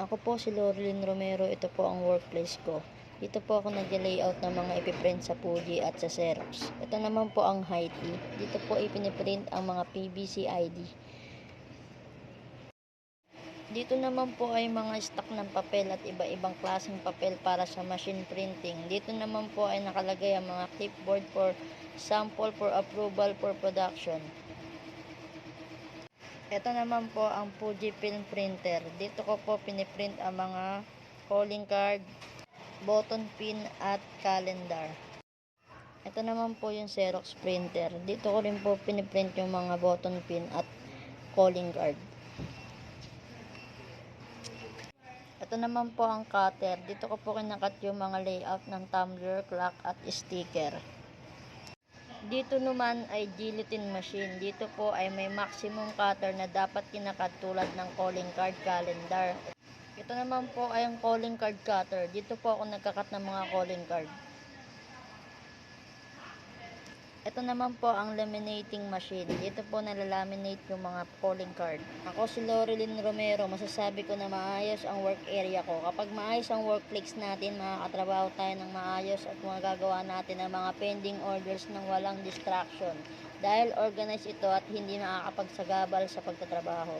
Ako po si Lorilyn Romero, ito po ang workplace ko. Dito po ako nag-layout ng mga ipiprint sa Fuji at sa Xerox. Ito naman po ang Heighty. Dito po ipiniprint ang mga PVC ID. Dito naman po ay mga stock ng papel at iba-ibang klaseng papel para sa machine printing. Dito naman po ay nakalagay ang mga clipboard for sample, for approval, for production. Ito naman po ang Fujifilm printer. Dito ko po piniprint ang mga calling card, button pin at calendar. Ito naman po yung Xerox printer. Dito ko rin po piniprint yung mga button pin at calling card. Ito naman po ang cutter. Dito ko po kinakat yung mga layout ng tumbler, clock at sticker. Dito naman ay guillotine machine. Dito po ay may maximum cutter na dapat kinakat tulad ng calling card, calendar. Ito naman po ay ang calling card cutter. Dito po ako nagkakat ng mga calling card. Ito naman po ang laminating machine. Dito po nalalaminate yung mga calling card. Ako si Lorilyn Romero. Masasabi ko na maayos ang work area ko. Kapag maayos ang workplace natin, makakatrabaho tayo ng maayos at magagawa natin ang mga pending orders ng walang distraction. Dahil organized ito at hindi makakapagsagabal sa pagtatrabaho.